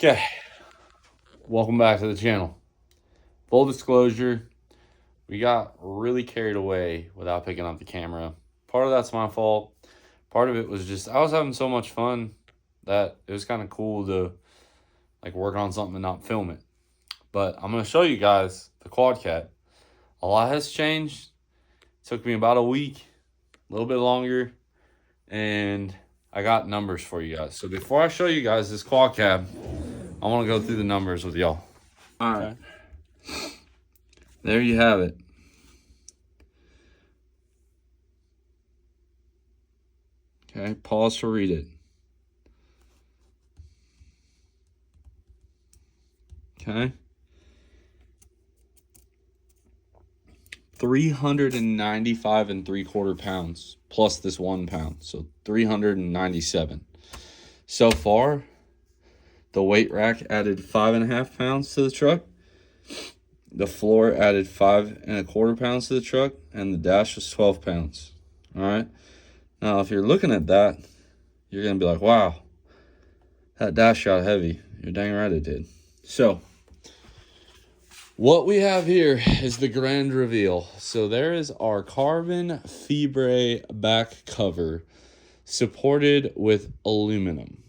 Okay, welcome back to the channel. Full disclosure, we got really carried away without picking up the camera. Part of that's my fault. Part of it was just I was having so much fun that it was kind of cool to like work on something and not film it. But I'm gonna show you guys the quad cat. A lot has changed. It took me about a week, a little bit longer, and I got numbers for you guys. So before I show you guys this quad cab, I want to go through the numbers with y'all. All right. There you have it. Okay, pause to read it. Okay. 395 and 3/4 pounds plus this 1 pound. So 397. So far, the weight rack added 5.5 pounds to the truck. The floor added 5.25 pounds to the truck, and the dash was 12 pounds. All right. Now, if you're looking at that, you're going to be like, wow, that dash got heavy. You're dang right it did. So, what we have here is the grand reveal. So, there is our carbon fibre back cover supported with aluminum.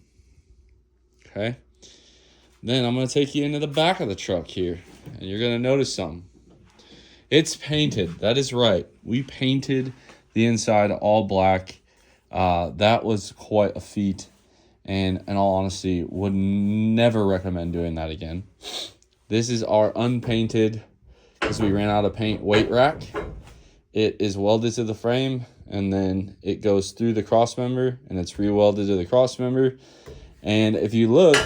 Okay. Then I'm going to take you into the back of the truck here, and you're going to notice something. It's painted. That is right. We painted the inside all black. That was quite a feat, and in all honesty, would never recommend doing that again. This is our unpainted, because we ran out of paint, weight rack. It is welded to the frame, and then it goes through the cross member, and it's re-welded to the cross member. And if you look,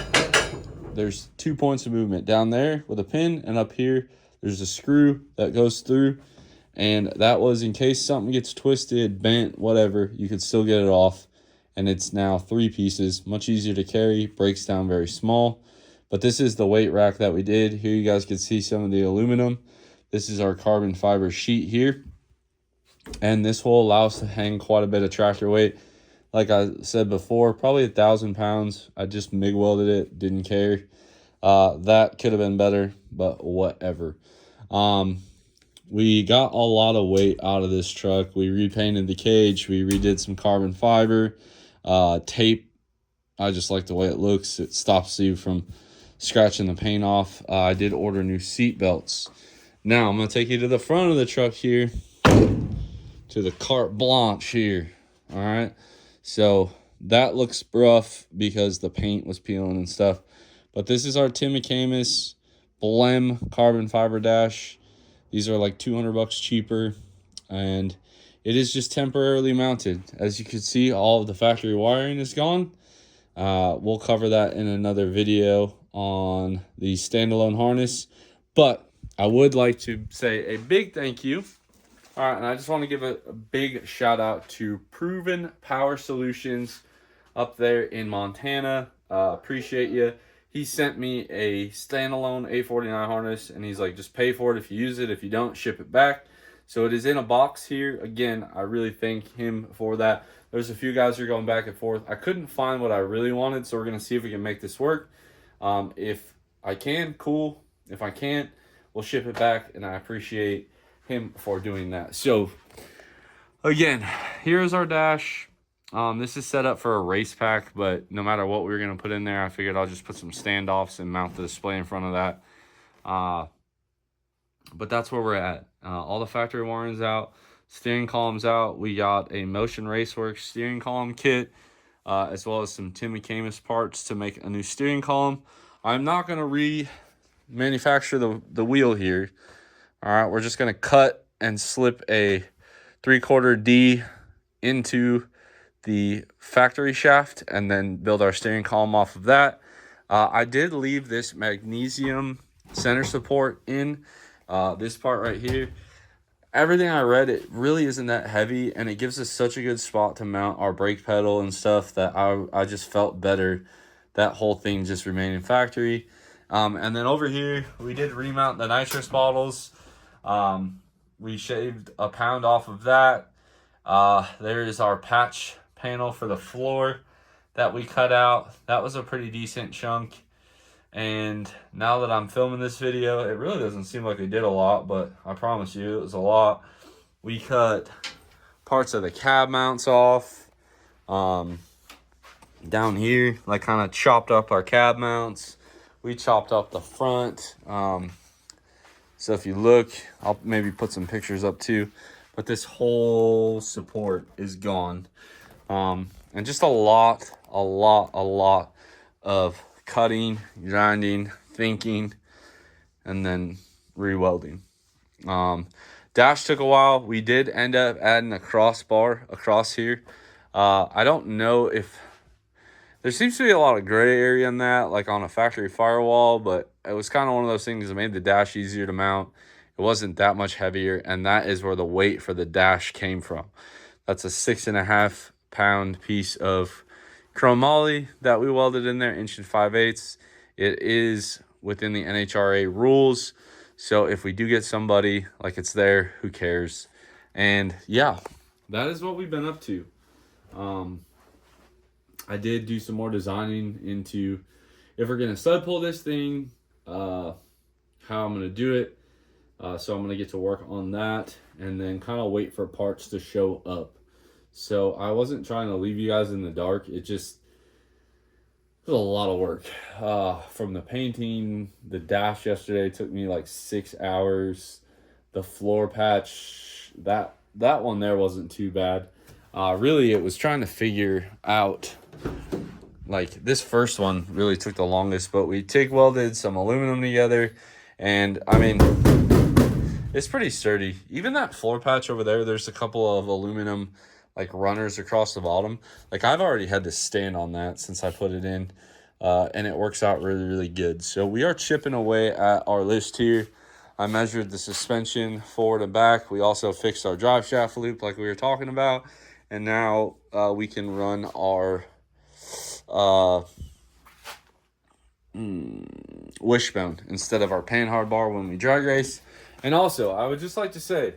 there's 2 points of movement down there with a pin, and up here there's a screw that goes through, and that was in case something gets twisted, bent, whatever, you could still get it off. And it's now 3 pieces, much easier to carry, breaks down very small. But this is the weight rack that we did. Here you guys can see some of the aluminum. This is our carbon fiber sheet here, and this will allow us to hang quite a bit of tractor weight. Like I said before, probably 1,000 pounds. I just MIG welded it, didn't care. That could have been better, but whatever. We got a lot of weight out of this truck. We repainted the cage. We redid some carbon fiber. Tape, I just like the way it looks. It stops you from scratching the paint off. I did order new seat belts. Now, I'm going to take you to the front of the truck here, to the carte blanche here. All right. So that looks rough because the paint was peeling and stuff. But this is our Tim McCamus Blem carbon fiber dash. These are like $200 cheaper, and it is just temporarily mounted. As you can see, all of the factory wiring is gone. We'll cover that in another video on the standalone harness. But I would like to say a big thank you. All right, and I just want to give a big shout out to Proven Power Solutions up there in Montana. Appreciate you. He sent me a standalone 849 harness, and he's like, just pay for it if you use it. If you don't, ship it back. So it is in a box here. Again, I really thank him for that. There's a few guys who are going back and forth. I couldn't find what I really wanted, so we're going to see if we can make this work. If I can, cool. If I can't, we'll ship it back, and I appreciate him for doing that. So again, here's our dash. This is set up for a race pack, but no matter what we were going to put in there, I figured I'll just put some standoffs and mount the display in front of that. But that's where we're at. All the factory wiring's out, steering column's out. We got a Motion Raceworks steering column kit, as well as some Tim McCamus parts to make a new steering column. I'm not going to remanufacture the wheel here. All right, we're just going to cut and slip a 3/4 D into the factory shaft and then build our steering column off of that. I did leave this magnesium center support in this part right here. Everything I read, it really isn't that heavy, and it gives us such a good spot to mount our brake pedal and stuff that I just felt better that whole thing just remaining factory. And then over here, we did remount the nitrous bottles. We shaved a pound off of that. There is our patch panel for the floor that we cut out. That was a pretty decent chunk. And now that I'm filming this video, it really doesn't seem like they did a lot, but I promise you it was a lot. We cut parts of the cab mounts off. Down here, like kind of chopped up our cab mounts. We chopped up the front. So if you look, I'll maybe put some pictures up too. But this whole support is gone. And just a lot of cutting, grinding, thinking, and then re-welding. Dash took a while. We did end up adding a crossbar across here. I don't know if there seems to be a lot of gray area in that, like on a factory firewall, but it was kind of one of those things that made the dash easier to mount. It wasn't that much heavier, and that is where the weight for the dash came from. That's a 6.5 pound piece of chromoly that we welded in there, 1 5/8. It is within the NHRA rules. So if we do get somebody, like, it's there, who cares? And yeah, that is what we've been up to. I did do some more designing into if we're going to stud pull this thing, how I'm going to do it. So I'm going to get to work on that and then kind of wait for parts to show up. So I wasn't trying to leave you guys in the dark. It was a lot of work. From the painting, the dash yesterday took me like 6 hours. The floor patch, that one there wasn't too bad. Really, it was trying to figure out, like, this first one really took the longest, but we TIG welded some aluminum together, and I mean, it's pretty sturdy. Even that floor patch over there, there's a couple of aluminum like runners across the bottom. Like, I've already had to stand on that since I put it in, and it works out really good. So we are chipping away at our list here. I measured the suspension forward and back. We also fixed our drive shaft loop like we were talking about, and now we can run our wishbone instead of our panhard bar when we drag race. And also, I would just like to say,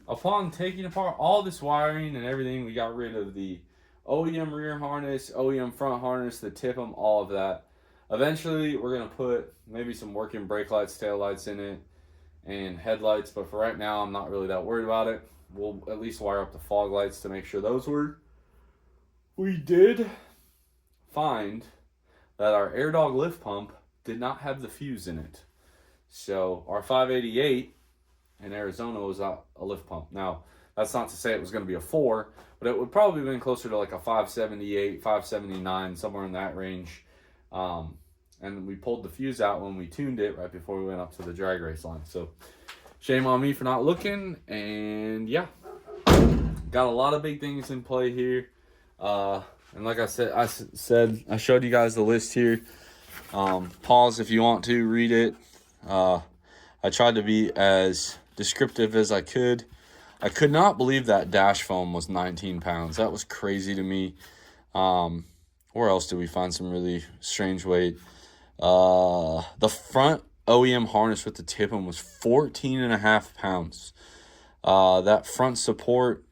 upon taking apart all this wiring and everything, we got rid of the OEM rear harness, OEM front harness, the TIPM, all of that. Eventually, we're going to put maybe some working brake lights, tail lights in it, and headlights. But for right now, I'm not really that worried about it. We'll at least wire up the fog lights to make sure those work. We did find that our AirDog lift pump did not have the fuse in it. So our 588 in Arizona was a lift pump. Now, that's not to say it was going to be a 4, but it would probably have been closer to like a 578, 579, somewhere in that range. And we pulled the fuse out when we tuned it right before we went up to the drag race line. So shame on me for not looking. And yeah, got a lot of big things in play here. And like I said, I showed you guys the list here. Pause if you want to read it. I tried to be as descriptive as I could. I could not believe that dash foam was 19 pounds. That was crazy to me. Where else did we find some really strange weight? The front OEM harness with the TIPM was 14.5 pounds. That front support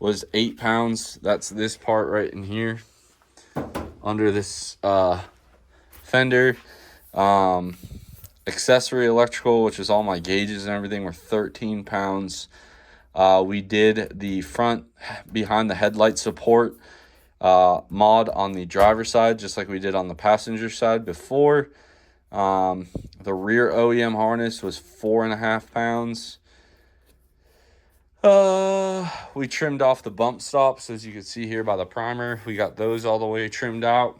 was 8 pounds. That's this part right in here under this fender. Accessory electrical, which is all my gauges and everything, were 13 pounds. We did the front behind the headlight support mod on the driver's side, just like we did on the passenger side before. The rear OEM harness was 4.5 pounds. We trimmed off the bump stops, as you can see here by the primer. We got those all the way trimmed out.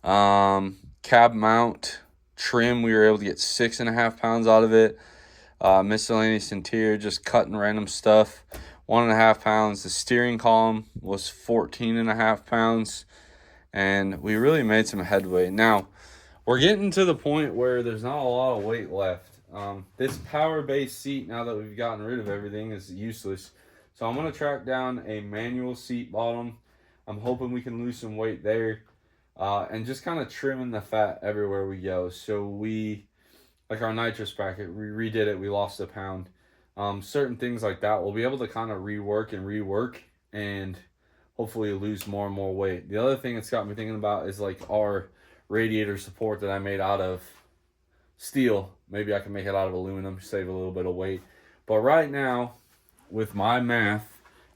Cab mount trim, we were able to get 6.5 pounds out of it. Miscellaneous interior, just cutting random stuff, 1.5 pounds. The steering column was 14.5 pounds, and we really made some headway. Now, we're getting to the point where there's not a lot of weight left. This power-based seat, now that we've gotten rid of everything, is useless. So I'm going to track down a manual seat bottom. I'm hoping we can lose some weight there. And just kind of trimming the fat everywhere we go. So like our nitrous bracket, we redid it, we lost a pound. Certain things like that, we'll be able to kind of rework and hopefully lose more and more weight. The other thing it's got me thinking about is like our radiator support that I made out of steel. Maybe I can make it out of aluminum, save a little bit of weight. But right now, with my math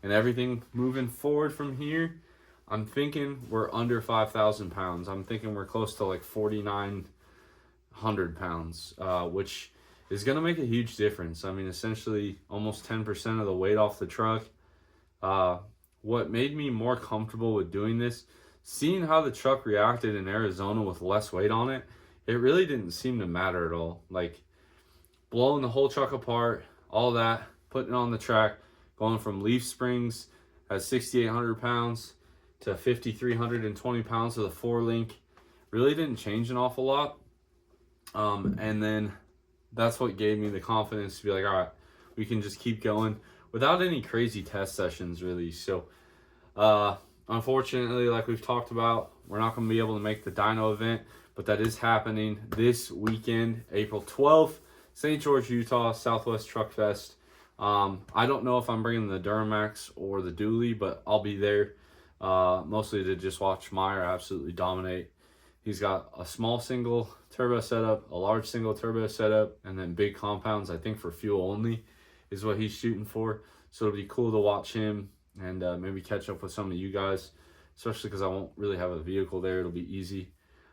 and everything moving forward from here, I'm thinking we're under 5,000 pounds. I'm thinking we're close to like 4,900 pounds, which is going to make a huge difference. I mean, essentially almost 10% of the weight off the truck. What made me more comfortable with doing this, seeing how the truck reacted in Arizona with less weight on it, it really didn't seem to matter at all. Like blowing the whole truck apart, all that, putting it on the track, going from leaf springs at 6,800 pounds to 5,320 pounds of the 4-link, really didn't change an awful lot. And then that's what gave me the confidence to be like, all right, we can just keep going without any crazy test sessions, really. So, unfortunately, like we've talked about, we're not going to be able to make the dyno event, but that is happening this weekend, April 12th, St. George, Utah, Southwest Truck Fest. I don't know if I'm bringing the Duramax or the dually, but I'll be there mostly to just watch Meyer absolutely dominate. He's got a small single turbo setup, a large single turbo setup, and then big compounds, I think for fuel only is what he's shooting for. So it'll be cool to watch him and maybe catch up with some of you guys, especially because I won't really have a vehicle there. It'll be easy.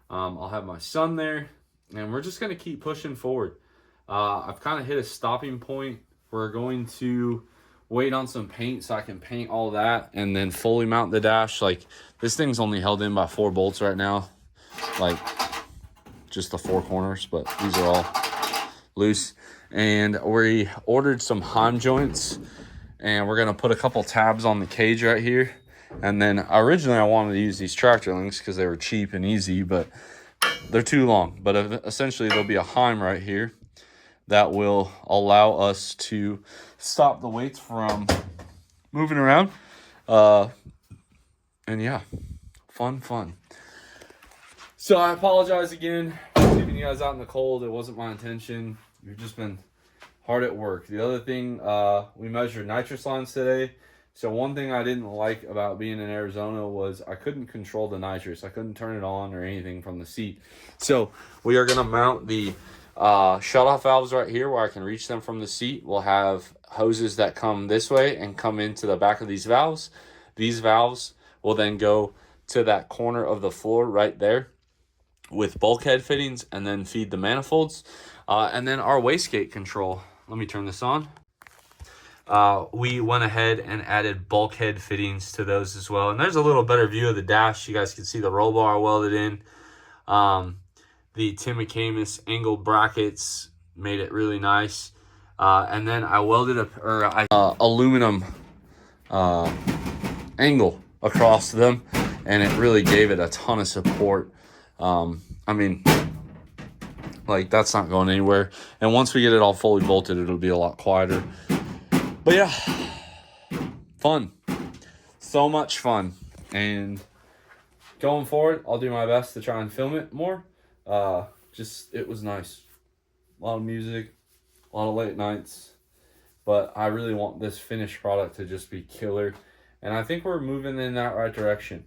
I'll have my son there, and we're just going to keep pushing forward. I've kind of hit a stopping point. We're going to wait on some paint so I can paint all that and then fully mount the dash. Like, this thing's only held in by 4 bolts right now, like just the 4 corners, but these are all loose. And we ordered some Heim joints, and we're going to put a couple tabs on the cage right here. And then originally I wanted to use these tractor links because they were cheap and easy, but they're too long. But essentially there'll be a Heim right here that will allow us to stop the weights from moving around. And yeah, fun. So I apologize again for leaving you guys out in the cold. It wasn't my intention. You've just been hard at work. The other thing, we measured nitrous lines today. So one thing I didn't like about being in Arizona was I couldn't control the nitrous. I couldn't turn it on or anything from the seat. So we are going to mount the shut-off valves right here where I can reach them from the seat. We'll have hoses that come this way and come into the back of these valves. These valves will then go to that corner of the floor right there with bulkhead fittings and then feed the manifolds. And then our wastegate control. Let me turn this on. We went ahead and added bulkhead fittings to those as well. And there's a little better view of the dash. You guys can see the roll bar welded in. The Tim McCamus angled brackets made it really nice. And then I welded aluminum angle across them, and it really gave it a ton of support. I mean, like, that's not going anywhere. And once we get it all fully bolted, it'll be a lot quieter. But yeah, fun. So much fun. And going forward, I'll do my best to try and film it more. It was nice. A lot of music, a lot of late nights. But I really want this finished product to just be killer. And I think we're moving in that right direction.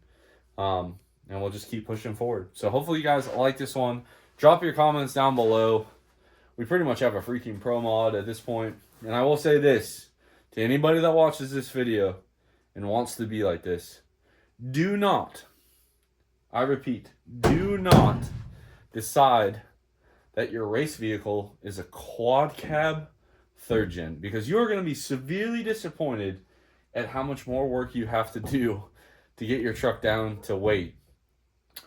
And we'll just keep pushing forward. So hopefully you guys like this one. Drop your comments down below. We pretty much have a freaking pro mod at this point. And I will say this to anybody that watches this video and wants to be like this: do not, I repeat, do not decide that your race vehicle is a quad cab 3rd gen, because you are going to be severely disappointed at how much more work you have to do to get your truck down to weight.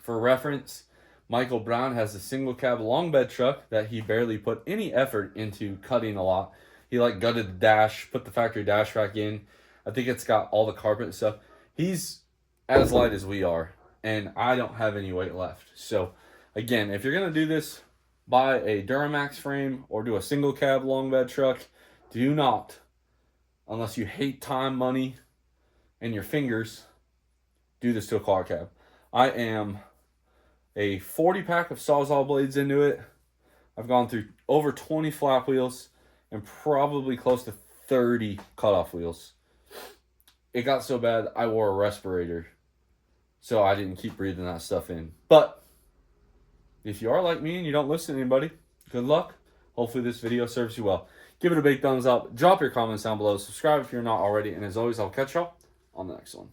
For reference, Michael Brown has a single cab long bed truck that he barely put any effort into cutting a lot. He gutted the dash, put the factory dash back in. I think it's got all the carpet and stuff. He's as light as we are, and I don't have any weight left. So again, if you're going to do this, buy a Duramax frame or do a single cab long bed truck. Do not, unless you hate time, money, and your fingers, do this to a quad cab. I am a 40 pack of Sawzall blades into it. I've gone through over 20 flap wheels and probably close to 30 cutoff wheels. It got so bad I wore a respirator, so I didn't keep breathing that stuff in. But If you are like me and you don't listen to anybody, good luck. Hopefully this video serves you well. Give it a big thumbs up. Drop your comments down below. Subscribe if you're not already. And as always, I'll catch y'all on the next one.